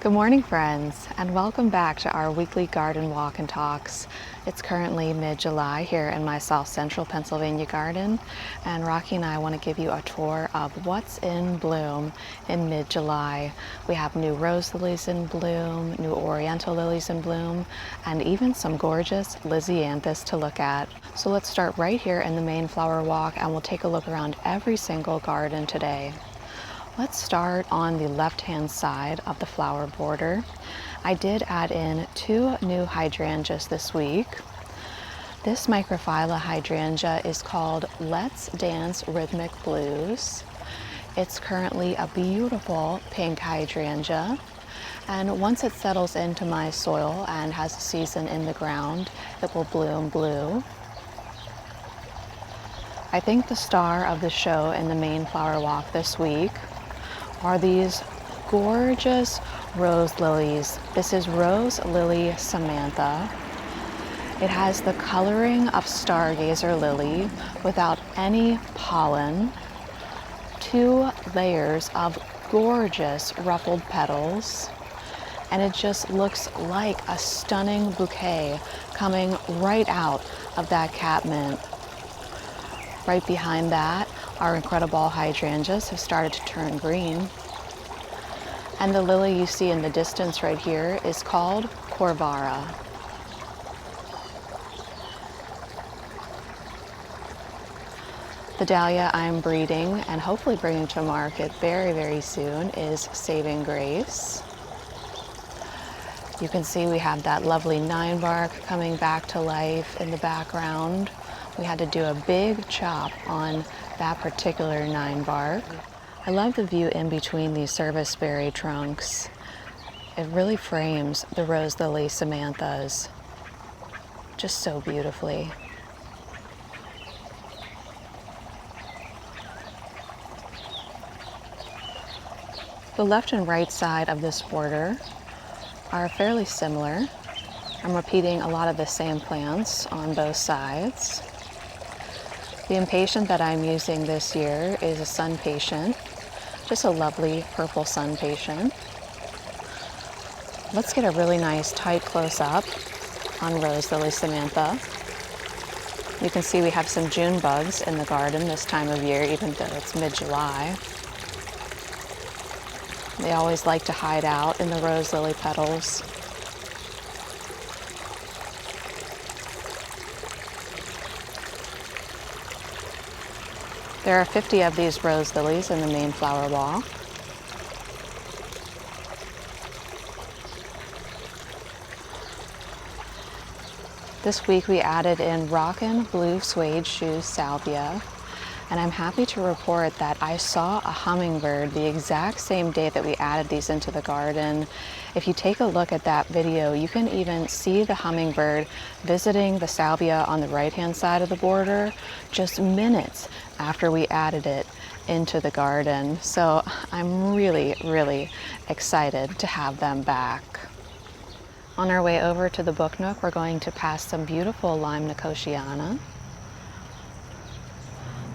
Good morning, friends, and welcome back to our weekly garden walk and talks. It's currently mid-July here in my South Central Pennsylvania garden, and Rocky and I want to give you a tour of what's in bloom in mid-July. We have new rose lilies in bloom, new oriental lilies in bloom, and even some gorgeous Lisianthus to look at. So let's start right here in the main flower walk, and we'll take a look around every single garden today. Let's start on the left-hand side of the flower border. I did add in 2 new hydrangeas this week. This microphylla hydrangea is called Let's Dance Rhythmic Blues. It's currently a beautiful pink hydrangea, and once it settles into my soil and has a season in the ground, it will bloom blue. I think the star of the show in the main flower walk this week are these gorgeous rose lilies. This is Rose Lily Samantha. It has the coloring of stargazer lily without any pollen, 2 layers of gorgeous ruffled petals, and it just looks like a stunning bouquet coming right out of that catmint. Right behind that, our incredible hydrangeas have started to turn green. And the lily you see in the distance right here is called Corvara. The dahlia I'm breeding and hopefully bringing to market very, very soon is Saving Grace. You can see we have that lovely 9-bark coming back to life in the background. We had to do a big chop on that particular 9-bark. I love the view in between these serviceberry trunks. It really frames the Rose Lily Samanthas just so beautifully. The left and right side of this border are fairly similar. I'm repeating a lot of the same plants on both sides. The impatient that I'm using this year is a sun patient, just a lovely purple sun patient. Let's get a really nice tight close-up on Rose Lily Samantha. You can see we have some June bugs in the garden this time of year, even though it's mid-July. They always like to hide out in the rose lily petals. There are 50 of these rose lilies in the main flower walk. This week we added in Rockin' Blue Suede Shoes Salvia, and I'm happy to report that I saw a hummingbird the exact same day that we added these into the garden. If you take a look at that video, you can even see the hummingbird visiting the salvia on the right-hand side of the border just minutes after we added it into the garden. So I'm really, really excited to have them back. On our way over to the Booknook, we're going to pass some beautiful lime Nicotiana.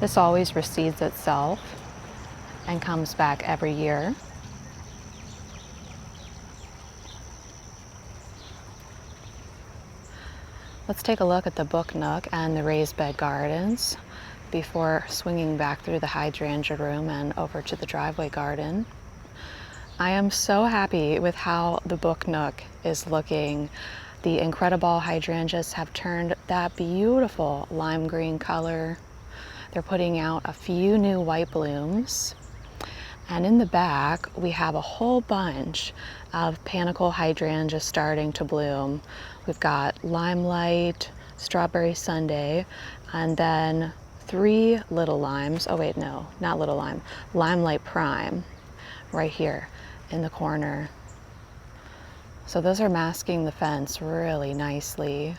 This always reseeds itself and comes back every year. Let's take a look at the Booknook and the raised bed gardens before swinging back through the hydrangea room and over to the driveway garden. I am so happy with how the Booknook is looking. The incredible hydrangeas have turned that beautiful lime green color. They're putting out a few new white blooms. And in the back, we have a whole bunch of Panicle Hydrangeas starting to bloom. We've got Limelight, Strawberry Sundae, and then 3 little limes. Oh wait, no, not little lime. Limelight Prime, right here in the corner. So those are masking the fence really nicely.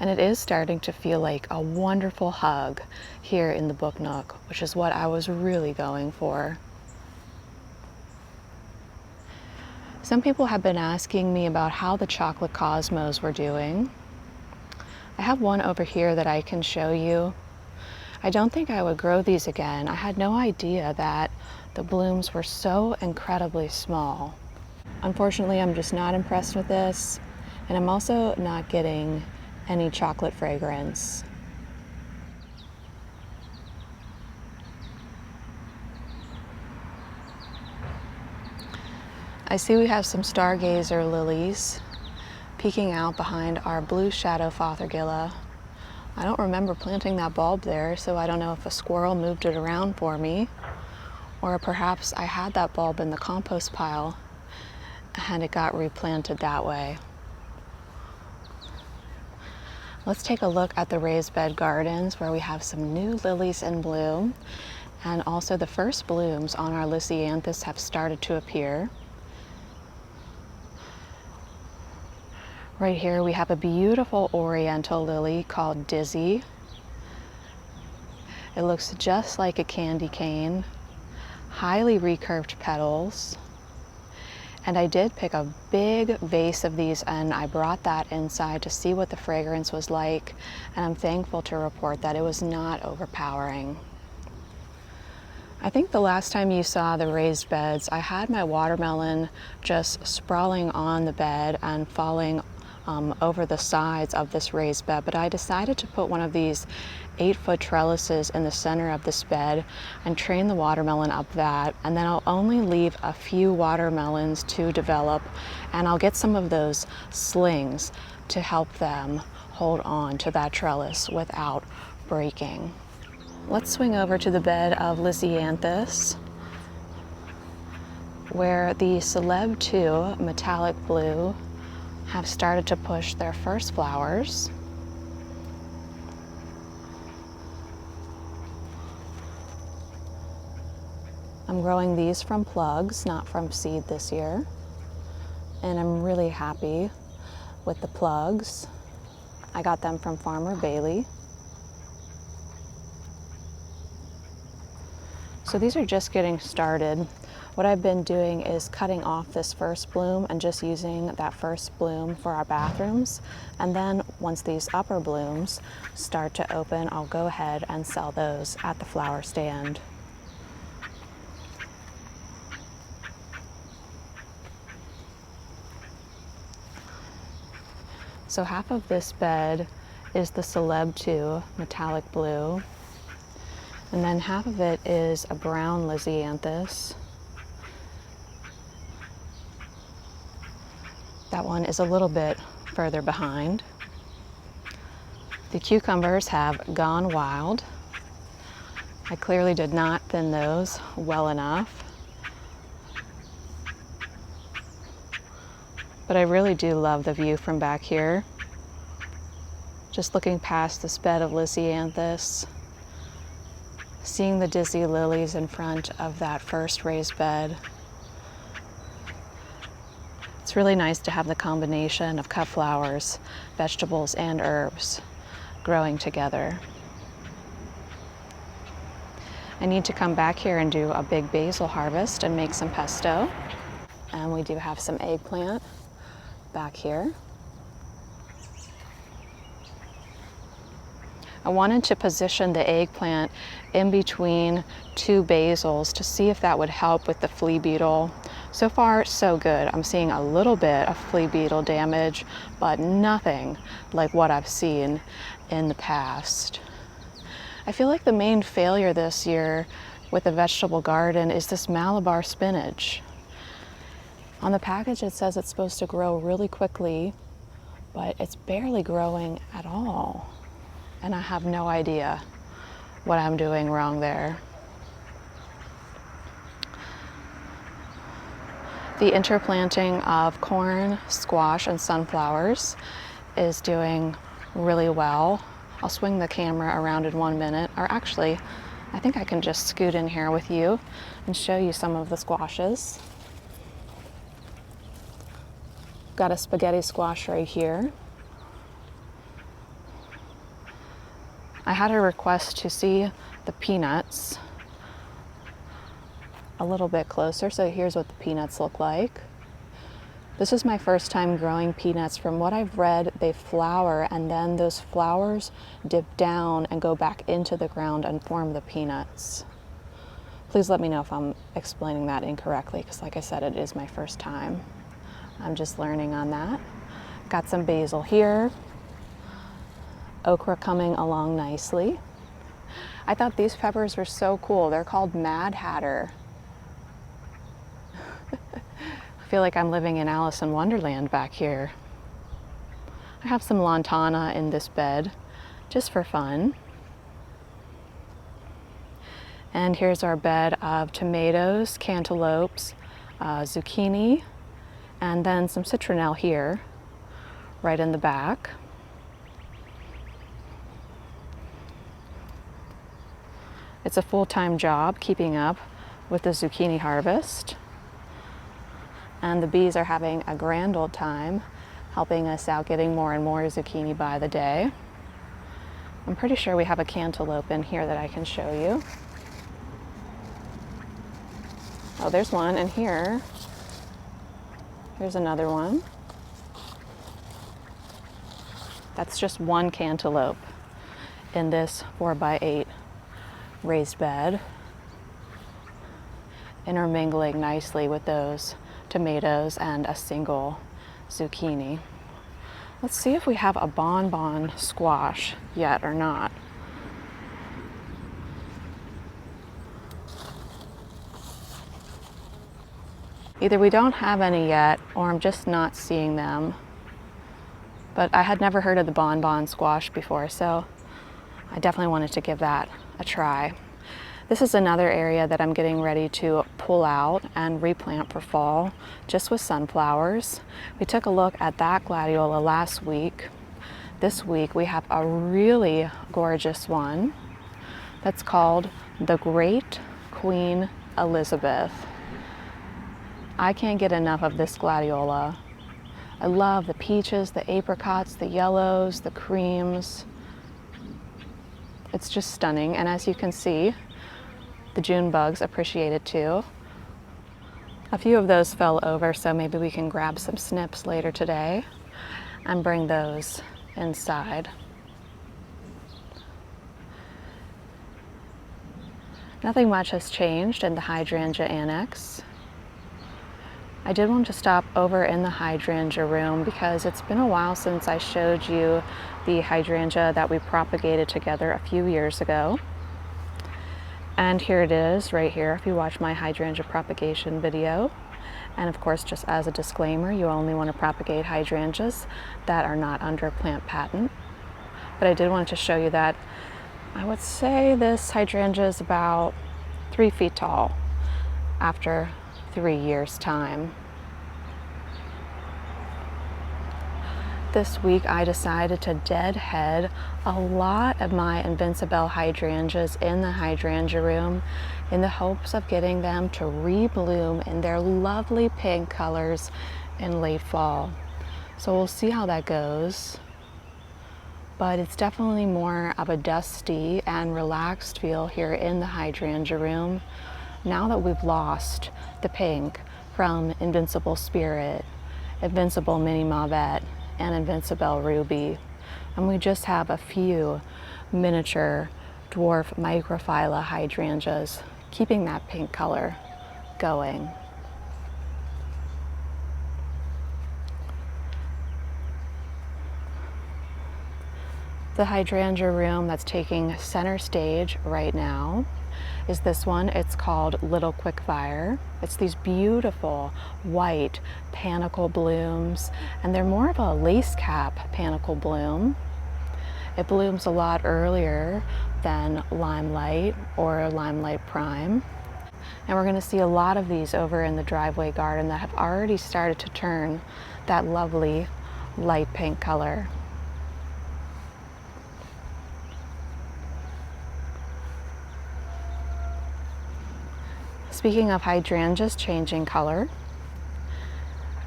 And it is starting to feel like a wonderful hug here in the Booknook, which is what I was really going for. Some people have been asking me about how the chocolate cosmos were doing. I have one over here that I can show you. I don't think I would grow these again. I had no idea that the blooms were so incredibly small. Unfortunately, I'm just not impressed with this, and I'm also not getting any chocolate fragrance. I see we have some stargazer lilies peeking out behind our blue shadow fothergilla. I don't remember planting that bulb there, so I don't know if a squirrel moved it around for me, or perhaps I had that bulb in the compost pile and it got replanted that way. Let's take a look at the raised bed gardens where we have some new lilies in bloom, and also the first blooms on our Lisianthus have started to appear. Right here we have a beautiful oriental lily called Dizzy. It looks just like a candy cane, highly recurved petals. And I did pick a big vase of these and I brought that inside to see what the fragrance was like, and I'm thankful to report that it was not overpowering. I think the last time you saw the raised beds, I had my watermelon just sprawling on the bed and falling over the sides of this raised bed, but I decided to put one of these 8-foot trellises in the center of this bed and train the watermelon up that, and then I'll only leave a few watermelons to develop, and I'll get some of those slings to help them hold on to that trellis without breaking. Let's swing over to the bed of Lisianthus, where the Celeb 2 metallic blue have started to push their first flowers. I'm growing these from plugs, not from seed this year, and I'm really happy with the plugs. I got them from Farmer Bailey. So these are just getting started. What I've been doing is cutting off this first bloom and just using that first bloom for our bathrooms. And then once these upper blooms start to open, I'll go ahead and sell those at the flower stand. So half of this bed is the Celeb 2 metallic blue, and then half of it is a brown Lisianthus. That one is a little bit further behind. The cucumbers have gone wild. I clearly did not thin those well enough. But I really do love the view from back here. Just looking past this bed of Lisianthus, seeing the Dizzy lilies in front of that first raised bed. It's really nice to have the combination of cut flowers, vegetables, and herbs growing together. I need to come back here and do a big basil harvest and make some pesto. And we do have some eggplant back here. I wanted to position the eggplant in between two basils to see if that would help with the flea beetle. So far, so good. I'm seeing a little bit of flea beetle damage, but nothing like what I've seen in the past. I feel like the main failure this year with the vegetable garden is this Malabar spinach. On the package it says it's supposed to grow really quickly, but it's barely growing at all. And I have no idea what I'm doing wrong there. The interplanting of corn, squash, and sunflowers is doing really well. I'll swing the camera around in 1 minute, or actually, I think I can just scoot in here with you and show you some of the squashes. Got a spaghetti squash right here. I had a request to see the peanuts a little bit closer, so here's what the peanuts look like. This is my first time growing peanuts. From what I've read, they flower and then those flowers dip down and go back into the ground and form the peanuts. Please let me know if I'm explaining that incorrectly, because like I said, it is my first time. I'm just learning on that. Got some basil here. Okra coming along nicely. I thought these peppers were so cool. They're called Mad Hatter. I feel like I'm living in Alice in Wonderland back here. I have some lantana in this bed, just for fun. And here's our bed of tomatoes, cantaloupes, zucchini, and then some citronelle here, right in the back. It's a full-time job keeping up with the zucchini harvest. And the bees are having a grand old time helping us out, getting more and more zucchini by the day. I'm pretty sure we have a cantaloupe in here that I can show you. Oh, there's one in here. Here's another one. That's just one cantaloupe in this 4x8 raised bed, intermingling nicely with those tomatoes and a single zucchini. Let's see if we have a bonbon squash yet or not. Either we don't have any yet, or I'm just not seeing them. But I had never heard of the bonbon squash before, so I definitely wanted to give that a try. This is another area that I'm getting ready to pull out and replant for fall, just with sunflowers. We took a look at that gladiola last week. This week we have a really gorgeous one that's called the Great Queen Elizabeth. I can't get enough of this gladiola. I love the peaches, the apricots, the yellows, the creams. It's just stunning, and as you can see, the June bugs appreciate it too. A few of those fell over, so maybe we can grab some snips later today and bring those inside. Nothing much has changed in the hydrangea annex. I did want to stop over in the hydrangea room because it's been a while since I showed you the hydrangea that we propagated together a few years ago. And here it is right here if you watch my hydrangea propagation video. And of course, just as a disclaimer, you only want to propagate hydrangeas that are not under plant patent. But I did want to show you that I would say this hydrangea is about 3 feet tall after 3 years' time. This week I decided to deadhead a lot of my Invincible hydrangeas in the hydrangea room in the hopes of getting them to rebloom in their lovely pink colors in late fall. So we'll see how that goes. But it's definitely more of a dusty and relaxed feel here in the hydrangea room now that we've lost the pink from Invincible Spirit, Invincible Mini Mauvette, and Invincible Ruby. And we just have a few miniature dwarf microphylla hydrangeas keeping that pink color going. The hydrangea room that's taking center stage right now is this one. It's called Little Quickfire. It's these beautiful white panicle blooms, and they're more of a lace cap panicle bloom. It blooms a lot earlier than Limelight or Limelight Prime. And we're going to see a lot of these over in the driveway garden that have already started to turn that lovely light pink color. Speaking of hydrangeas changing color,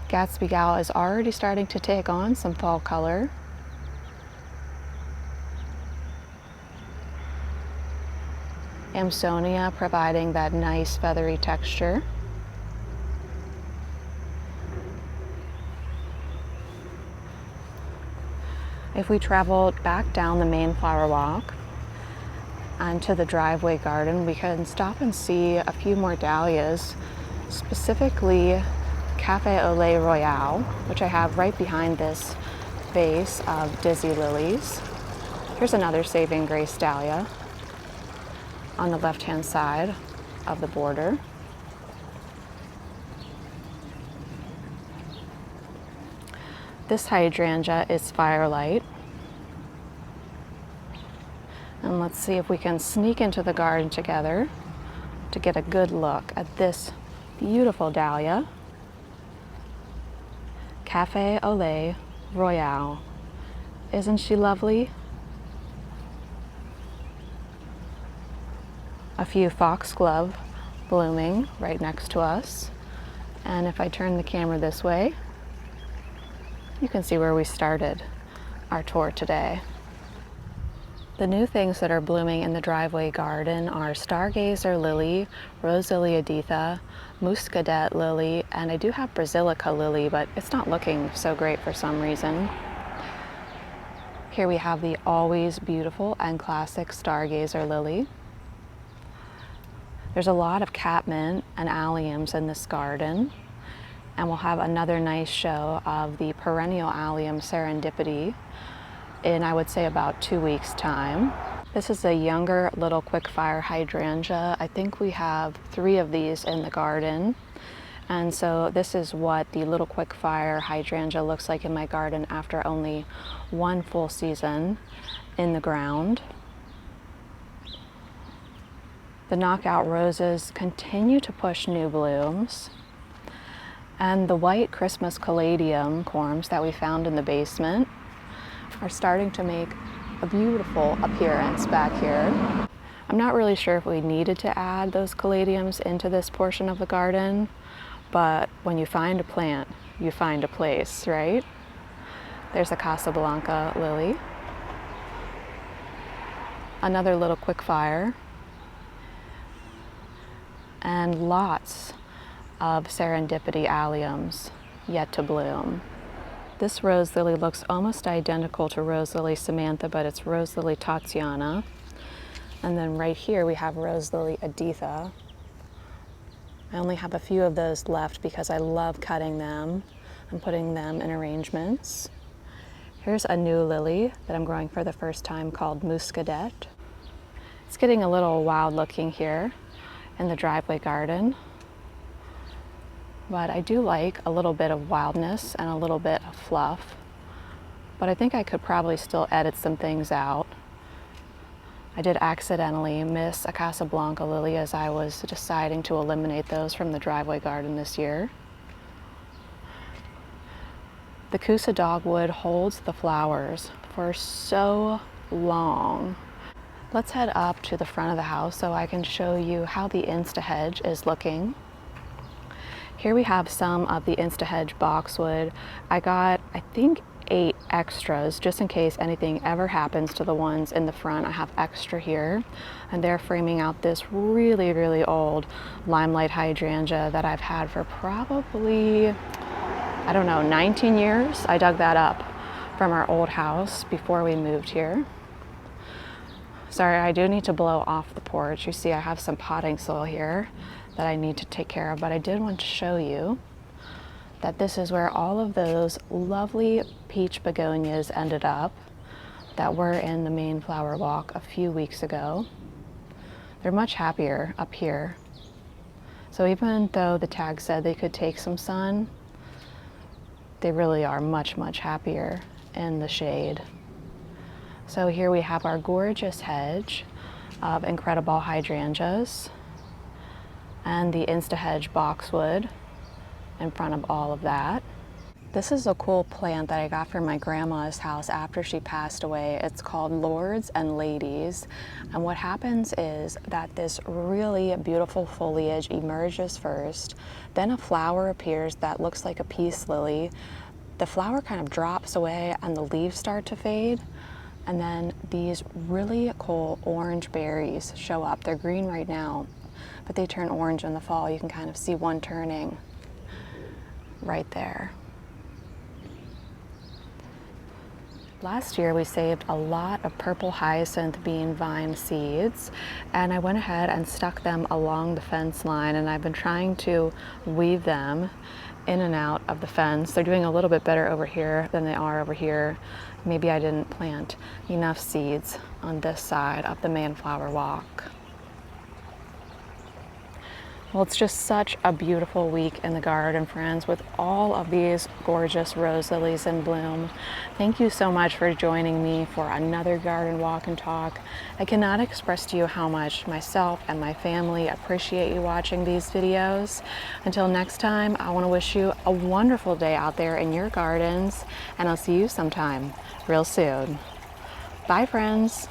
Gatsby Gal is already starting to take on some fall color. Amsonia providing that nice feathery texture. If we traveled back down the main flower walk and to the driveway garden, we can stop and see a few more dahlias, specifically Cafe au lait royale, which I have right behind this vase of dizzy lilies. Here's another saving grace dahlia on the left-hand side of the border. This hydrangea is Firelight. And let's see if we can sneak into the garden together to get a good look at this beautiful dahlia. Cafe au lait royale. Isn't she lovely? A few foxglove blooming right next to us. And if I turn the camera this way, you can see where we started our tour today. The new things that are blooming in the driveway garden are stargazer lily, Roselilies, muscadet lily, and I do have basilica lily, but it's not looking so great for some reason. Here we have the always beautiful and classic stargazer lily. There's a lot of catmint and alliums in this garden, and we'll have another nice show of the perennial allium serendipity in, I would say, about 2 weeks' time. This is a younger little quickfire hydrangea. I think we have 3 of these in the garden. And so this is what the little quickfire hydrangea looks like in my garden after only 1 full season in the ground. The knockout roses continue to push new blooms. And the white Christmas caladium corms that we found in the basement are starting to make a beautiful appearance back here. I'm not really sure if we needed to add those caladiums into this portion of the garden, but when you find a plant, you find a place, right? There's a Casablanca lily. Another little quickfire. And lots of serendipity alliums yet to bloom. This rose lily looks almost identical to Rose Lily Samantha, but it's Rose Lily Tatiana. And then right here we have Rose Lily Editha. I only have a few of those left because I love cutting them and putting them in arrangements. Here's a new lily that I'm growing for the first time called Muscadet. It's getting a little wild looking here in the driveway garden. But I do like a little bit of wildness and a little bit of fluff. But I think I could probably still edit some things out. I did accidentally miss a Casablanca lily as I was deciding to eliminate those from the driveway garden this year. The Kousa dogwood holds the flowers for so long. Let's head up to the front of the house so I can show you how the Insta-hedge is looking. Here we have some of the Insta-hedge boxwood. I got, I think, 8 extras just in case anything ever happens to the ones in the front. I have extra here, and they're framing out this really, really old limelight hydrangea that I've had for probably, I don't know, 19 years. I dug that up from our old house before we moved here. Sorry, I do need to blow off the porch. You see I have some potting soil here that I need to take care of, but I did want to show you that this is where all of those lovely peach begonias ended up that were in the main flower walk a few weeks ago. They're much happier up here. So even though the tag said they could take some sun, they really are much, much happier in the shade. So here we have our gorgeous hedge of incredible hydrangeas and the Insta-hedge boxwood in front of all of that. This is a cool plant that I got from my grandma's house after she passed away. It's called Lords and Ladies. And what happens is that this really beautiful foliage emerges first, then a flower appears that looks like a peace lily. The flower kind of drops away and the leaves start to fade. And then these really cool orange berries show up. They're green right now, but they turn orange in the fall. You can kind of see one turning right there. Last year we saved a lot of purple hyacinth bean vine seeds, and I went ahead and stuck them along the fence line, and I've been trying to weave them in and out of the fence. They're doing a little bit better over here than they are over here. Maybe I didn't plant enough seeds on this side of the Mayflower walk. Well, it's just such a beautiful week in the garden, friends, with all of these gorgeous rose lilies in bloom. Thank you so much for joining me for another garden walk and talk. I cannot express to you how much myself and my family appreciate you watching these videos. Until next time, I want to wish you a wonderful day out there in your gardens, and I'll see you sometime real soon. Bye, friends.